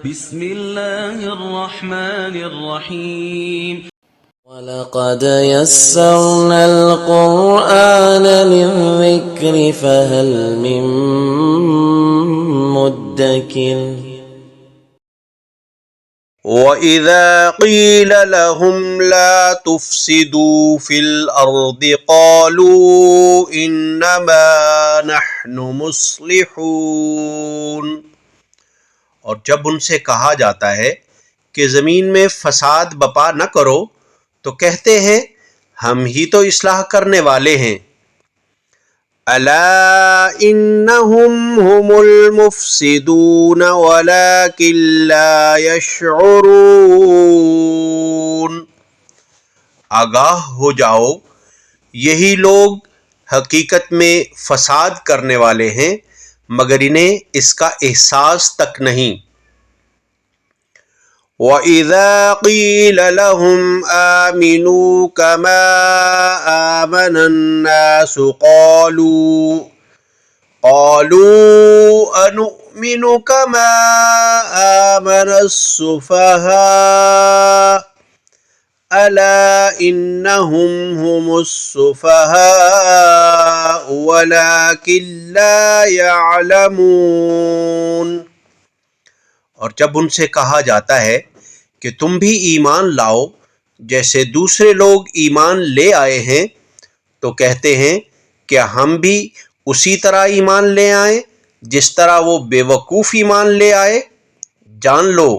بسم الله الرحمن الرحيم وَلَقَدْ يَسَّرْنَا الْقُرْآنَ لِلذِّكْرِ فَهَلْ مِن مُّدَّكِرٍ وَإِذَا قِيلَ لَهُمْ لَا تُفْسِدُوا فِي الْأَرْضِ قَالُوا إِنَّمَا نَحْنُ مُصْلِحُونَ، اور جب ان سے کہا جاتا ہے کہ زمین میں فساد بپا نہ کرو تو کہتے ہیں ہم ہی تو اصلاح کرنے والے ہیں۔ أَلَا إِنَّهُمْ هُمُ الْمُفْسِدُونَ وَلَكِنْ لَا يَشْعُرُونَ، آگاہ ہو جاؤ یہی لوگ حقیقت میں فساد کرنے والے ہیں مگر انہیں اس کا احساس تک نہیں۔ وَإِذَا قِيلَ لَهُمْ آمِنُوا كَمَا آمَنَ النَّاسُ قَالُوا أَنُؤْمِنُ كَمَا آمَنَ السُّفَهَاءُ أَلَا إِنَّهُمْ هُمُ السُّفَهَاءُ وَلَكِنْ لَا يَعْلَمُونَ، اور جب ان سے کہا جاتا ہے کہ تم بھی ایمان لاؤ جیسے دوسرے لوگ ایمان لے آئے ہیں تو کہتے ہیں کہ ہم بھی اسی طرح ایمان لے آئیں جس طرح وہ بے وقوف ایمان لے آئے۔ جان لو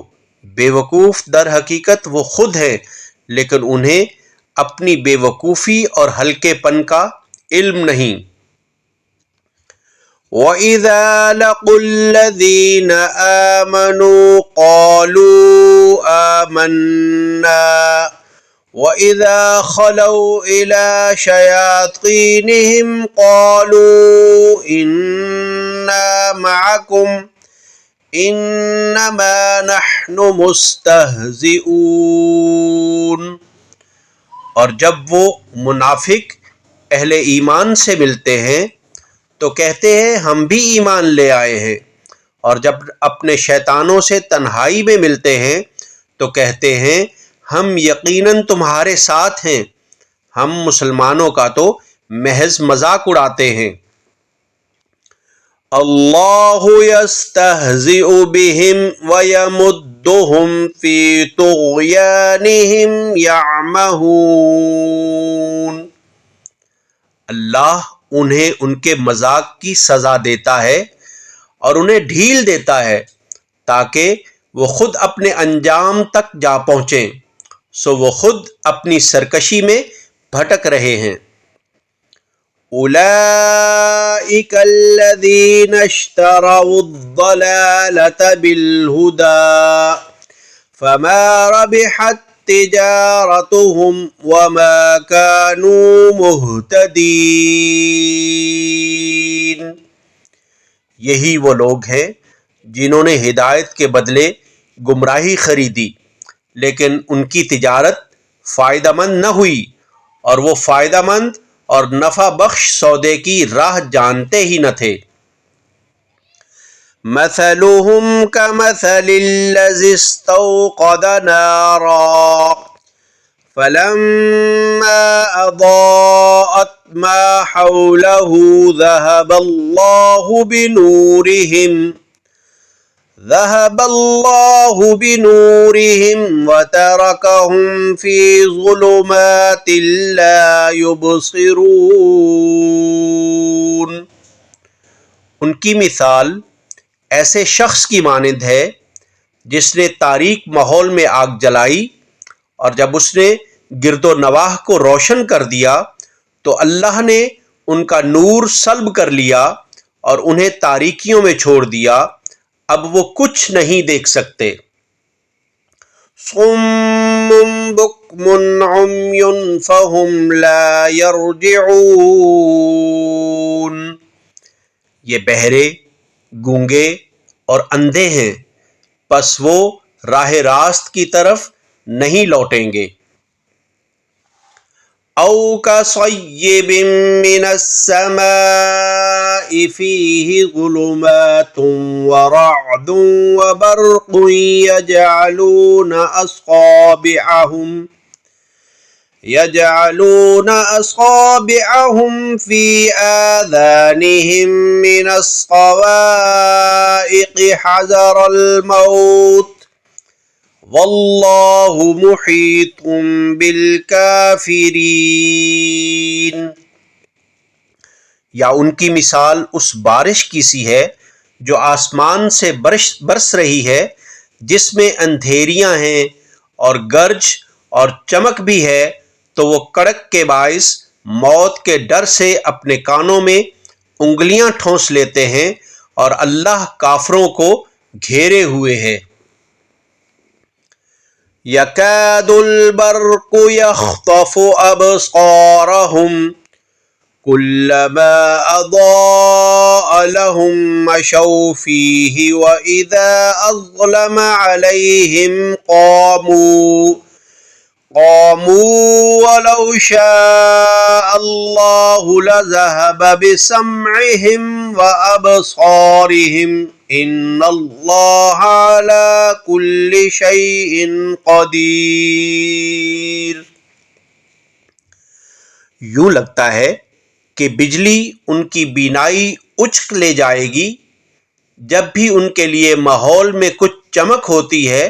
بے وقوف در حقیقت وہ خود ہیں لیکن انہیں اپنی بے وقوفی اور ہلکے پن کا علم نہیں۔ وَإِذَا لَقُوا الَّذِينَ آمَنُوا قَالُوا آمَنَّا وَإِذَا خَلَوْا إِلَى شَيَاطِينِهِمْ قَالُوا إِنَّا مَعَكُمْ إِنَّمَا نَحْنُ مُسْتَهْزِئُونَ، اور جب وہ منافق اہل ایمان سے ملتے ہیں تو کہتے ہیں ہم بھی ایمان لے آئے ہیں، اور جب اپنے شیطانوں سے تنہائی میں ملتے ہیں تو کہتے ہیں ہم یقیناً تمہارے ساتھ ہیں، ہم مسلمانوں کا تو محض مذاق اڑاتے ہیں۔ اللہ یستہزئ بہم ویمدہم فی طغیانہم یعمہون، اللہ انہیں ان کے مذاق کی سزا دیتا ہے اور انہیں ڈھیل دیتا ہے تاکہ وہ خود اپنے انجام تک جا پہنچیں، سو وہ خود اپنی سرکشی میں بھٹک رہے ہیں۔ اولئک الذین اشتروا الضلالۃ بالہدی فما ربحت تجارتهم وما كانوا مہتدین، یہی وہ لوگ ہیں جنہوں نے ہدایت کے بدلے گمراہی خریدی لیکن ان کی تجارت فائدہ مند نہ ہوئی اور وہ فائدہ مند اور نفع بخش سودے کی راہ جانتے ہی نہ تھے۔ مثلهم كمثل الذي استوقد نارا فلما أضاءت ما حوله ذهب الله بنورهم وتركهم في ظلمات لا يبصرون، ان کی مثال ایسے شخص کی مانند ہے جس نے تاریک ماحول میں آگ جلائی اور جب اس نے گرد و نواح کو روشن کر دیا تو اللہ نے ان کا نور سلب کر لیا اور انہیں تاریکیوں میں چھوڑ دیا، اب وہ کچھ نہیں دیکھ سکتے۔ صم بکم عمی فہم لا یرجعون، یہ بہرے، گونگے اور اندھے ہیں پس وہ راہ راست کی طرف نہیں لوٹیں گے۔ أو كصيب من السماء فيه ظلمات ورعد وبرق يجعلون أصابعهم في آذانهم من الصواعق حذر الموت واللہ محیط بالکافرین۔ یا ان کی مثال اس بارش کی سی ہے جو آسمان سے برس رہی ہے، جس میں اندھیریاں ہیں اور گرج اور چمک بھی ہے، تو وہ کڑک کے باعث موت کے ڈر سے اپنے کانوں میں انگلیاں ٹھونس لیتے ہیں، اور اللہ کافروں کو گھیرے ہوئے ہے۔ يكاد البرق يخطف أبصارهم كلما أضاء لهم مشوا فيه وإذا أظلم عليهم قاموا ولو شاء الله لذهب بسمعهم وأبصارهم ان اللہ علی کل شیء قدیر۔ یوں لگتا ہے کہ بجلی ان کی بینائی اچک لے جائے گی، جب بھی ان کے لیے ماحول میں کچھ چمک ہوتی ہے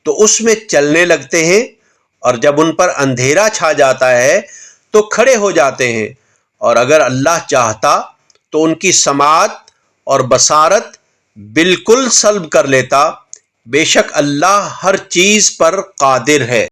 تو اس میں چلنے لگتے ہیں، اور جب ان پر اندھیرا چھا جاتا ہے تو کھڑے ہو جاتے ہیں، اور اگر اللہ چاہتا تو ان کی سماعت اور بصارت بالکل سلب کر لیتا، بے شک اللہ ہر چیز پر قادر ہے۔